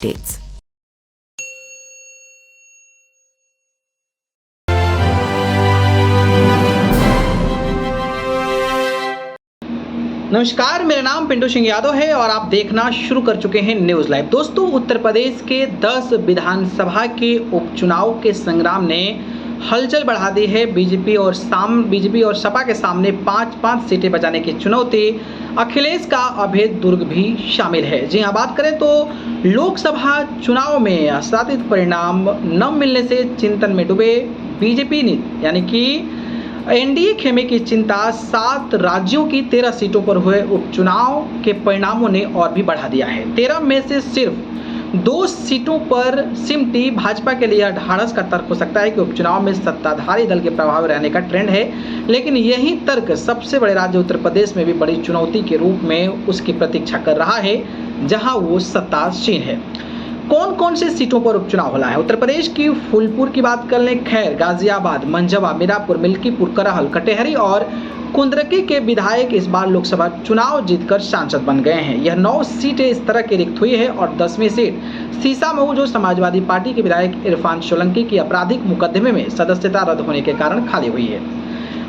States. नमस्कार, मेरा नाम पिंटू सिंह यादव है और आप देखना शुरू कर चुके हैं न्यूज़ लाइव। दोस्तों, उत्तर प्रदेश के 10 विधानसभा के उपचुनाव के संग्राम ने हलचल बढ़ा दी है। बीजेपी और सपा के सामने 5-5 सीटें बचाने की चुनौती। अखिलेश का अभेद दुर्ग भी शामिल है। जी हाँ, बात करें तो लोकसभा चुनाव में आशातीत परिणाम न मिलने से चिंतन में डूबे बीजेपी ने, यानी कि एनडीए खेमे की चिंता 7 राज्यों की 13 सीटों पर हुए उपचुनाव के परिणामों ने और भी बढ़ा दिया है। 13 में से सिर्फ 2 सीटों पर सिमटी भाजपा के लिए ढाढ़स का तर्क हो सकता है कि उपचुनाव में सत्ताधारी दल के प्रभाव रहने का ट्रेंड है, लेकिन यही तर्क सबसे बड़े राज्य उत्तर प्रदेश में भी बड़ी चुनौती के रूप में उसकी प्रतीक्षा कर रहा है, जहां वो सत्तासीन है। कौन कौन से सीटों पर उपचुनाव होला है? उत्तर प्रदेश की फूलपुर की बात कर लें, खैर, गाजियाबाद, मंझवा, मीरापुर, मिल्कीपुर, करहल, कटेहरी और कुंदरकी के विधायक इस बार लोकसभा चुनाव जीतकर सांसद बन गए हैं। यह 9 सीटें इस तरह की रिक्त हुई है और 10वीं सीट सीसामऊ जो समाजवादी पार्टी के विधायक इरफान सोलंकी की आपराधिक मुकदमे में सदस्यता रद्द होने के कारण खाली हुई है।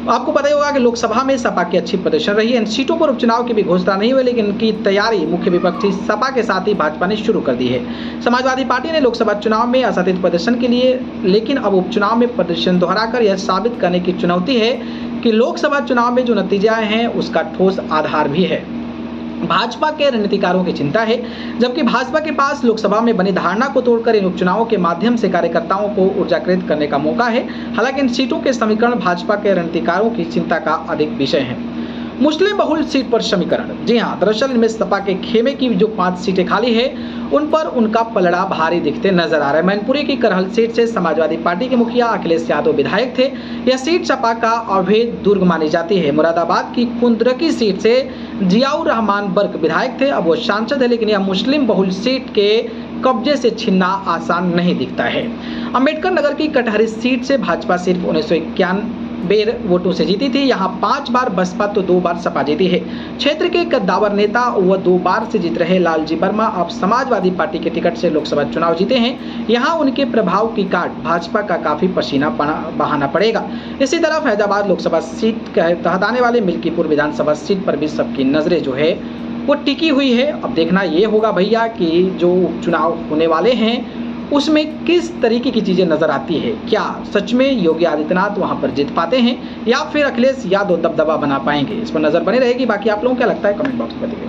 आपको पता ही होगा कि लोकसभा में सपा की अच्छी प्रदर्शन रही है। इन सीटों पर उपचुनाव की भी घोषणा नहीं हुई, लेकिन इनकी तैयारी मुख्य विपक्षी सपा के साथ ही भाजपा ने शुरू कर दी है। समाजवादी पार्टी ने लोकसभा चुनाव में आशातीत प्रदर्शन के लिए, लेकिन अब उपचुनाव में प्रदर्शन दोहराकर यह साबित करने की चुनौती है कि लोकसभा चुनाव में जो नतीजे आए हैं उसका ठोस आधार भी है। भाजपा के रणनीतिकारों की चिंता है, जबकि भाजपा के पास लोकसभा में बनी धारणा को तोड़कर इन उपचुनावों के माध्यम से कार्यकर्ताओं को ऊर्जाकृत करने का मौका है। हालांकि इन सीटों के समीकरण भाजपा के रणनीतिकारों की चिंता का अधिक विषय है। मुस्लिम बहुल सीट पर समीकरण, जी हाँ, दरअसल इनमें सपा के खेमे की जो 5 सीटें खाली है उन पर उनका पलड़ा भारी दिखते नजर आ रहा है। मैनपुरी की करहल सीट से समाजवादी पार्टी के मुखिया अखिलेश यादव विधायक थे। यह सीट सपा का अभेद दुर्ग मानी जाती है। मुरादाबाद की कुंदरकी सीट से जियाउर रहमान बर्क विधायक थे, अब वो सांसद है, लेकिन यह मुस्लिम बहुल सीट के कब्जे से छीनना आसान नहीं दिखता है। अम्बेडकर नगर की कटहरी सीट से भाजपा सिर्फ 1991 वोटों से जीती थी। यहाँ 5 बार बसपा तो 2 बार सपा जीती है। क्षेत्र के कद्दावर नेता व 2 बार से जीत रहे लालजी वर्मा अब समाजवादी पार्टी के टिकट से लोकसभा चुनाव जीते हैं। यहाँ उनके प्रभाव की काट भाजपा का काफी पसीना बहाना पड़ेगा। इसी तरह फैजाबाद लोकसभा सीट के तहत आने वाले मिल्कीपुर विधानसभा सीट पर भी सबकी नजरें जो है वो टिकी हुई है। अब देखना ये होगा भैया कि जो उपचुनाव होने वाले हैं उसमें किस तरीके की चीजें नजर आती है। क्या सच में योगी आदित्यनाथ वहां पर जीत पाते हैं या फिर अखिलेश यादव दबदबा बना पाएंगे? इस पर नजर बनी रहेगी। बाकी आप लोगों को क्या लगता है, कमेंट बॉक्स में बताइए।